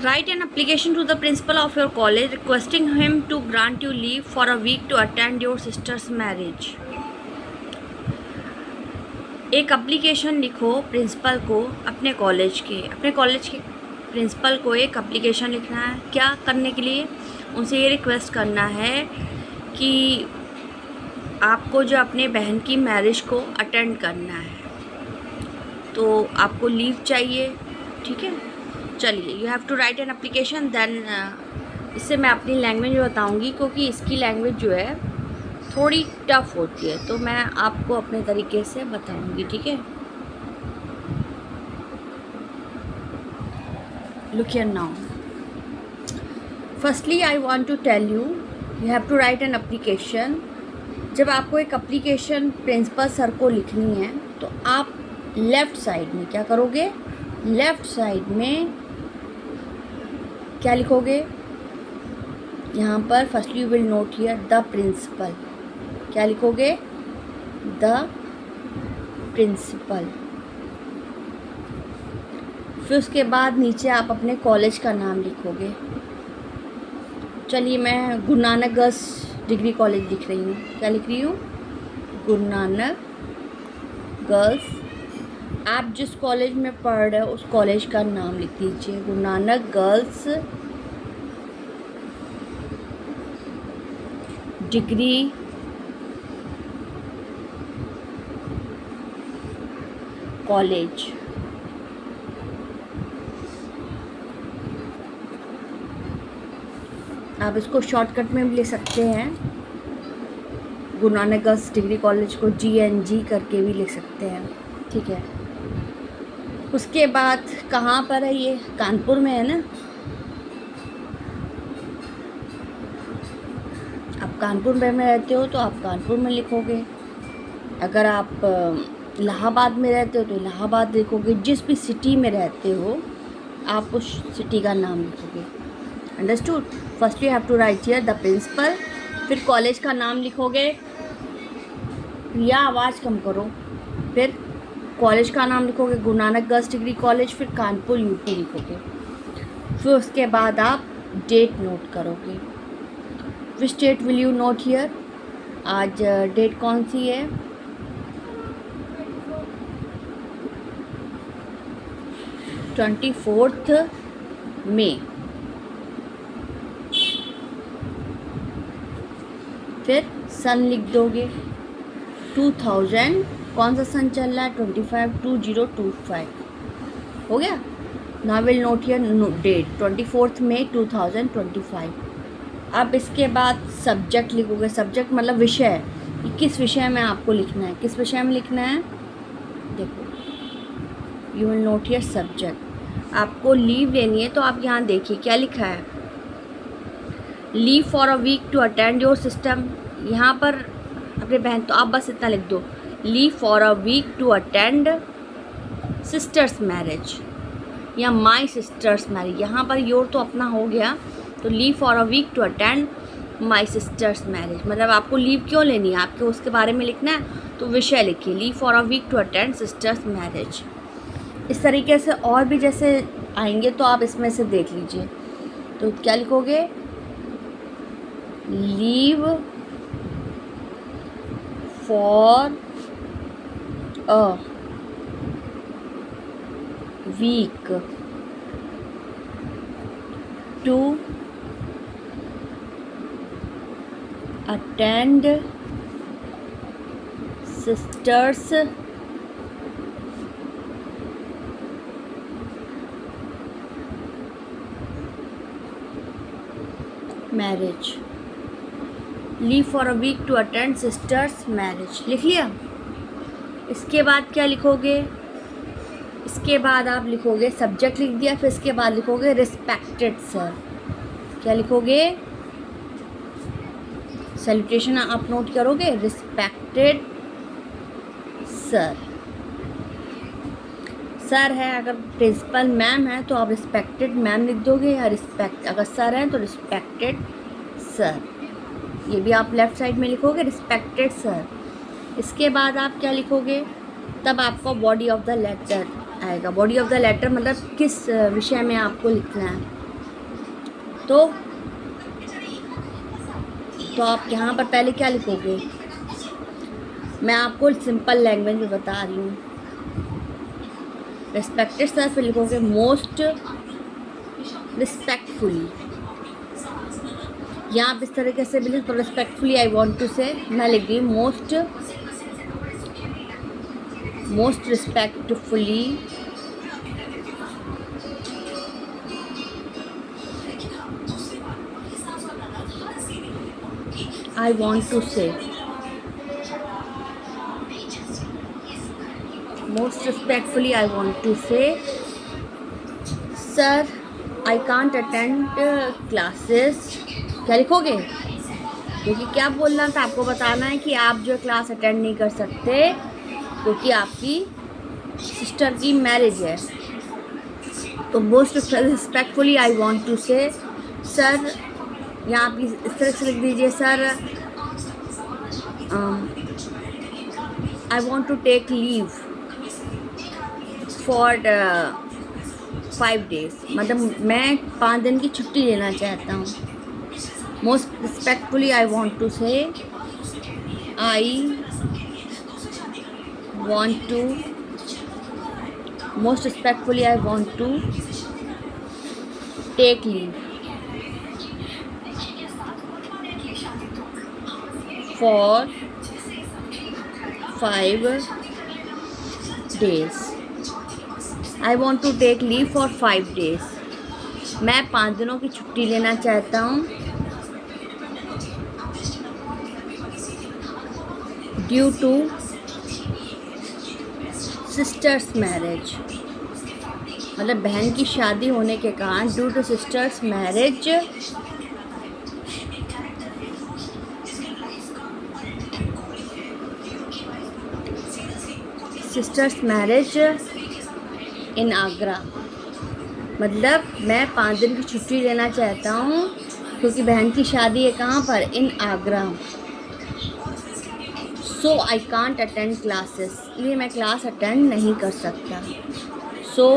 Write an application to the principal of your college requesting him to grant you leave for a week to attend your sister's marriage. एक application लिखो principal को, अपने college के principal को एक application लिखना है। क्या करने के लिए? उनसे ये रिक्वेस्ट करना है कि आपको जो अपने बहन की मैरिज को अटेंड करना है, तो आपको लीव चाहिए। ठीक है, चलिए, you have to write an application. Then इससे मैं अपनी लैंग्वेज बताऊंगी, क्योंकि इसकी लैंग्वेज जो है थोड़ी टफ होती है, तो मैं आपको अपने तरीके से बताऊंगी। ठीक है, look here now. Firstly I want to tell you, you have to write an application. जब आपको एक एप्लीकेशन प्रिंसिपल सर को लिखनी है, तो आप लेफ़्ट साइड में क्या करोगे? लेफ़्ट साइड में क्या लिखोगे? यहाँ पर firstly you will note here the principal. क्या लिखोगे? The principal. फिर उसके बाद नीचे आप अपने कॉलेज का नाम लिखोगे। चलिए, मैं Guru Nanak girls degree college लिख रही हूँ। क्या लिख रही हूँ? गुरु नानक गर्ल्स। आप जिस कॉलेज में पढ़ रहे हो उस कॉलेज का नाम लिख दीजिए, Guru Nanak girls degree college. आप इसको शॉर्टकट में भी ले सकते हैं, Guru Nanak girls degree college को GNG करके भी लिख सकते हैं। ठीक है, उसके बाद कहाँ पर है ये? कानपुर में है ना। आप कानपुर में रहते हो तो आप कानपुर में लिखोगे। अगर आप इलाहाबाद में रहते हो तो इलाहाबाद लिखोगे। जिस भी सिटी में रहते हो आप उस सिटी का नाम लिखोगे। Understood? First you have to write here the principal, फिर कॉलेज का नाम लिखोगे। या आवाज़ कम करो। फिर कॉलेज का नाम लिखोगे, Guru Nanak girls degree college, फिर कानपुर UP लिखोगे। फिर उसके बाद आप डेट नोट करोगे। Which date will you note here? आज डेट कौन सी है? 24 मई। फिर सन लिख दोगे 2000। कौन सा सन चल रहा है? 2025। हो गया। Now will note here date 24 May 2025। अब इसके बाद सब्जेक्ट लिखोगे। सब्जेक्ट मतलब विषय, कि किस विषय में आपको लिखना है। किस विषय में लिखना है? देखो, you will note here subject. आपको लीव लेनी है तो आप यहाँ देखिए क्या लिखा है, leave for a week to attend your system. यहाँ पर अपने बहन, तो आप बस इतना लिख दो, leave for a week to attend sister's marriage या माई सिस्टर्स मैरिज। यहाँ पर योर तो अपना हो गया, तो leave for a week to attend my sister's marriage. मतलब आपको लीव क्यों लेनी है, आपको उसके बारे में लिखना है, तो विषय लिखिए, leave for a week to attend sister's marriage. इस तरीके से और भी जैसे आएंगे तो आप इसमें से देख लीजिए। तो क्या लिखोगे? Leave for a week to attend sister's marriage. Leave for a week to attend sister's marriage. लिख लिया। इसके बाद क्या लिखोगे? इसके बाद आप लिखोगे, सब्जेक्ट लिख दिया, फिर इसके बाद लिखोगे रिस्पेक्टेड सर। क्या लिखोगे? सैल्यूटेशन आप नोट करोगे, रिस्पेक्टेड सर। सर है, अगर प्रिंसिपल मैम है तो आप रिस्पेक्टेड मैम लिख दोगे, या रिस्पेक्ट अगर सर हैं तो रिस्पेक्टेड सर। ये भी आप लेफ़्ट साइड में लिखोगे, रिस्पेक्टेड सर। इसके बाद आप क्या लिखोगे? तब आपको बॉडी ऑफ द लेटर आएगा। बॉडी ऑफ द लेटर मतलब किस विषय में आपको लिखना है। तो आप यहाँ पर पहले क्या लिखोगे? मैं आपको सिंपल लैंग्वेज में बता रही हूँ। रिस्पेक्टेड सर, फिर लिखोगे मोस्ट रिस्पेक्टफुली। यहाँ आप इस तरीके से भी लिखो, रिस्पेक्टफुली आई वॉन्ट टू से, मैं लिख रही हूँ most respectfully I want to say, most respectfully I want to say, sir I can't attend classes। क्या लिखोगे? क्योंकि क्या बोलना था आपको, बताना है कि आप जो क्लास अटेंड नहीं कर सकते क्योंकि आपकी सिस्टर की मैरिज है। तो most respectfully I want to say, sir यहाँ आप इस तरह से लिख दीजिए, sir I want to take leave for 5 days, मतलब मैं 5 दिन की छुट्टी लेना चाहता हूँ। Most respectfully I want to say, I want to, most respectfully I want to take leave for 5 days। I want to take leave for 5 days। मैं 5 दिनों की छुट्टी लेना चाहता हूँ ड्यू टू सिस्टर्स मैरिज, मतलब बहन की शादी होने के कारण, due two sisters marriage in Agra, मतलब मैं 5 दिन की छुट्टी लेना चाहता हूँ क्योंकि बहन की शादी है कहाँ पर? In Agra. So I can't attend classes, इसलिए मैं क्लास अटेंड नहीं कर सकता। So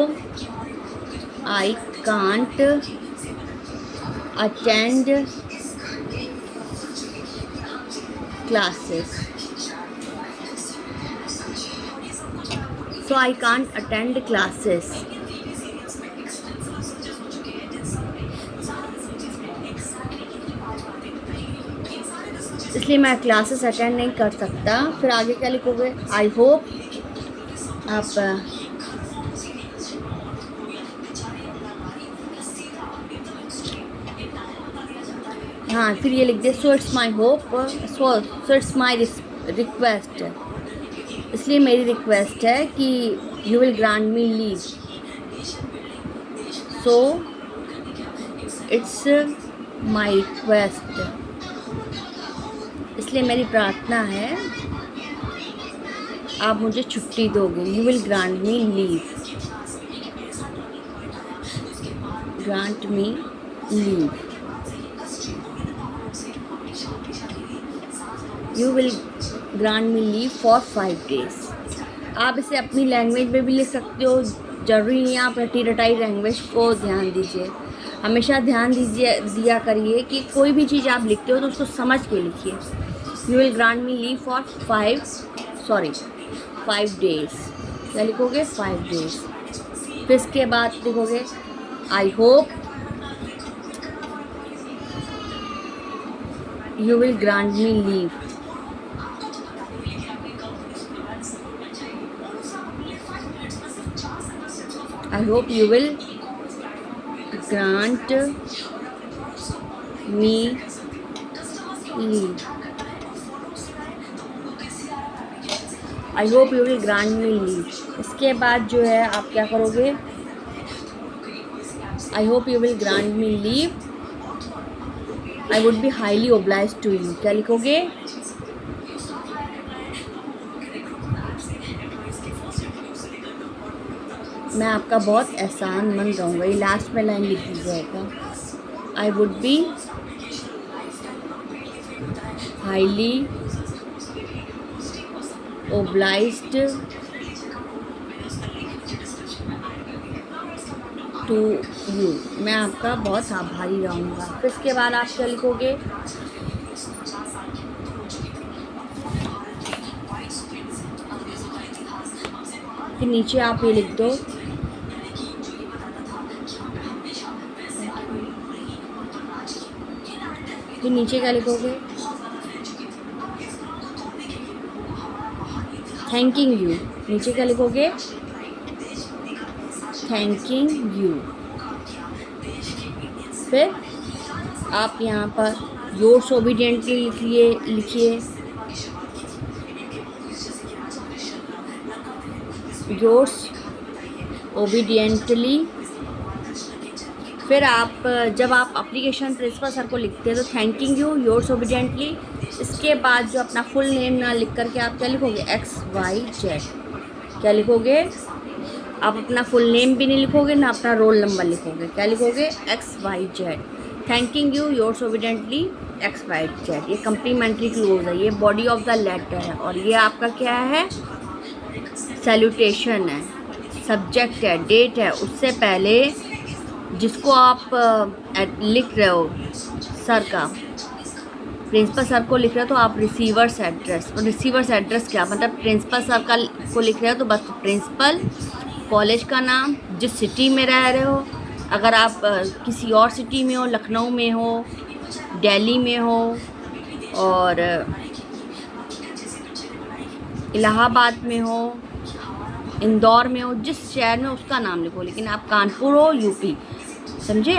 I can't attend classes, so I can't attend classes। इसलिए मैं क्लासेस अटेंड नहीं कर सकता। फिर आगे क्या लिखोगे? आई होप, आप हाँ फिर ये लिख दे, so it's my hope, so it's my request, इसलिए मेरी रिक्वेस्ट है कि you will grant me leave. So it's my request, इसलिए मेरी प्रार्थना है आप मुझे छुट्टी दोगे। You will grant me leave, grant me leave, you will grant me leave for 5 days। आप इसे अपनी लैंग्वेज में भी लिख सकते हो, ज़रूरी नहीं आप रटी रटाई लैंग्वेज को ध्यान दीजिए। हमेशा ध्यान दिया करिए कि कोई भी चीज़ आप लिखते हो तो उसको समझ के लिखिए। You will grant me leave for 5 days, क्या लिखोगे? 5 days। फिर इसके बाद लिखोगे I hope you will grant me leave, I hope you will grant me leave, I hope you will grant me leave। इसके बाद जो है आप क्या करोगे? I hope you will grant me leave, I would be highly obliged to you, क्या लिखोगे? मैं आपका बहुत एहसानमंद रहूँगा, ये लास्ट में लाइन लिख दी जाएगा। I would be highly obliged to you, मैं आपका बहुत आभारी रहूँगा। फिर इसके बाद आप क्या लिखोगे, फिर नीचे आप ये लिख दो, फिर नीचे क्या लिखोगे, थैंकिंग यू। नीचे क्या लिखोगे, थैंकिंग यू। फिर आप यहाँ पर योर्स ओबीडियंटली लिखिए योर्स ओबीडियंटली। फिर आप जब आप एप्लीकेशन प्रिंसिपल सर को लिखते हैं तो थैंकिंग यू, योर्स ओबीडियंटली। इसके बाद जो अपना फुल नेम ना लिख करके आप क्या लिखोगे, XYZ। क्या लिखोगे, आप अपना फुल नेम भी नहीं लिखोगे ना अपना रोल नंबर लिखोगे, क्या लिखोगे, XYZ। Thanking you, yours obediently, XYZ। ये कम्प्लीमेंट्री क्लोज है, ये बॉडी ऑफ द लेटर है, और ये आपका क्या है, सैल्यूटेशन है, सब्जेक्ट है, डेट है। उससे पहले जिसको आप लिख रहे हो सर का, प्रिंसिपल सर को लिख रहे हो तो आप रिसीवर्स एड्रेस, रिसीवर्स एड्रेस क्या मतलब, प्रिंसिपल सर का को लिख रहे हो तो बस प्रिंसिपल, कॉलेज का नाम, जिस सिटी में रह रहे हो। अगर आप किसी और सिटी में हो, लखनऊ में हो, दिल्ली में हो और इलाहाबाद में हो, इंदौर में हो, जिस शहर में उसका नाम लिखो, लेकिन आप कानपुर हो यूपी, समझे।